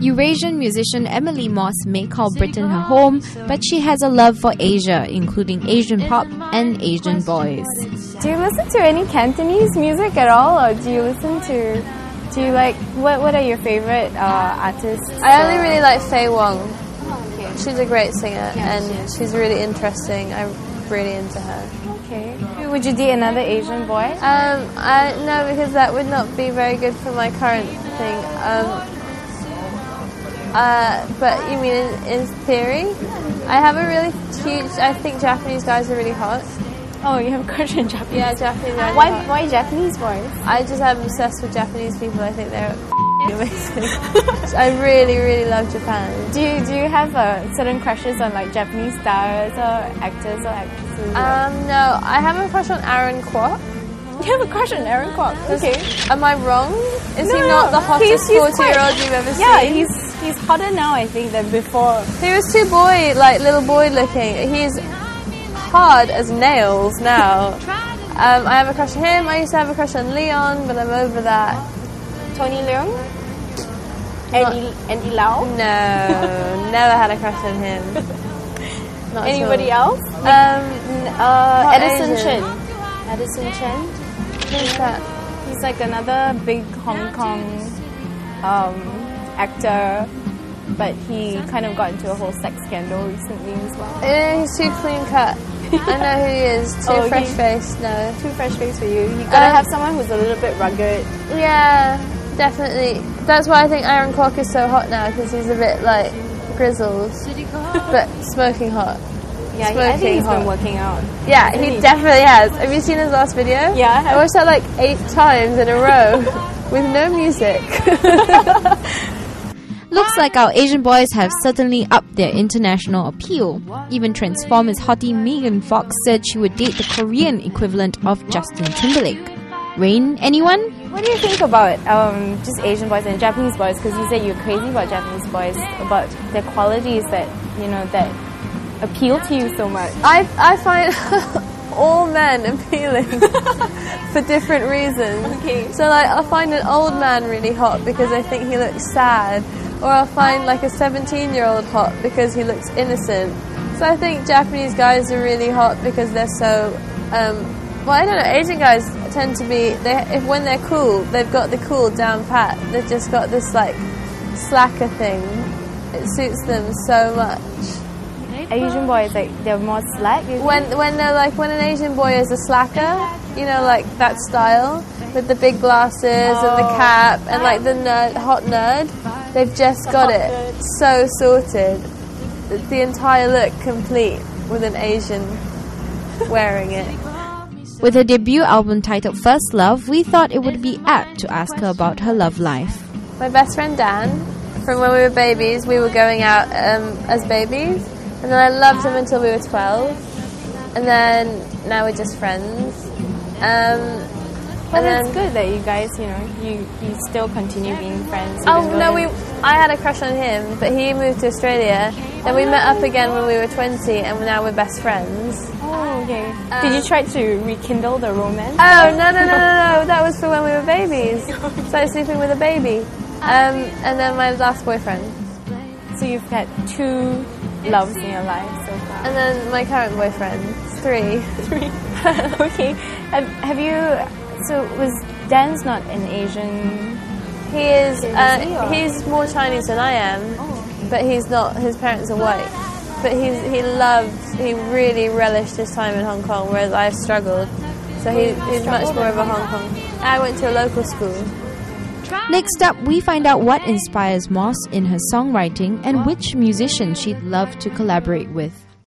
Eurasian musician Emily Moss may call Britain her home, but she has a love for Asia, including Asian pop and Asian boys. Do you listen to any Cantonese music at all, or do you like, what are your favorite artists? I only really like Faye Wong. She's a great singer and she's really interesting. I'm really into her. Okay. Would you date another Asian boy? No, because that would not be very good for my current thing. But you mean in theory? I have a really huge, I think Japanese guys are really hot. Oh, you have a crush on Japanese? Yeah, Japanese guys. Why Japanese boys? I just am obsessed with Japanese people. I think they're amazing. I really, really love Japan. Do you have certain crushes on like Japanese stars or actors or actresses? No, I have a crush on Aaron Kwok. You have a crush on Aaron Kwok? Okay. Am I wrong? Is he not the hottest 40-year-old you've ever seen? Yeah, he's hotter now, I think, than before. He was too little boy looking. He's hard as nails now. I have a crush on him. I used to have a crush on Leon, but I'm over that. Tony Leung? Andy Lau? No, never had a crush on him. Not Anybody else? Edison Chen. Edison Chen? Who's that? He's like another big Hong Kong actor, but he kind of got into a whole sex scandal recently as well. He's too clean cut. I know who he is. Too fresh faced. No. Too fresh faced for you. You gotta have someone who's a little bit rugged. Yeah, definitely. That's why I think Aaron Kwok is so hot now, because he's a bit like grizzled, but smoking hot. Yeah, I think he's been working out. Yeah, he definitely has. Have you seen his last video? Yeah, I watched that like 8 times in a row with no music. Looks like our Asian boys have certainly upped their international appeal. Even Transformers hottie Megan Fox said she would date the Korean equivalent of Justin Timberlake. Rain, anyone? What do you think about just Asian boys and Japanese boys? Because you said you're crazy about Japanese boys, about their qualities that that appeal to you so much. I find all men appealing for different reasons. Okay. So like I'll find an old man really hot because I think he looks sad, or I'll find like a 17-year-old hot because he looks innocent. So I think Japanese guys are really hot because they're so well, I don't know, Asian guys tend to be, when they're cool, they've got the cool down pat. They've just got this like slacker thing. It suits them so much. Asian boys, like, they're more slack? When an Asian boy is a slacker, you know, like that style, with the big glasses and the cap and like the hot nerd, they've just got it so sorted. The entire look complete with an Asian wearing it. With her debut album titled First Love, we thought it would be apt to ask her about her love life. My best friend Dan, from when we were babies, we were going out as babies. And then I loved him until we were 12. And then now we're just friends. But it's good that you guys, you still continue being friends. Oh, no, I had a crush on him, but he moved to Australia. Then we met up again when we were 20, and now we're best friends. Oh, okay. Did you try to rekindle the romance? Oh, no. That was for when we were babies. So sleeping with a baby. And then my last boyfriend. So you've had 2 loves in your life so far. And then my current boyfriend. 3. Okay. Have you... So was Dan's not an Asian? He is. He's more Chinese than I am, but he's not. His parents are white. But he really relished his time in Hong Kong, whereas I've struggled. So he's much more of a Hong Kong. I went to a local school. Next up, we find out what inspires Moss in her songwriting and which musician she'd love to collaborate with.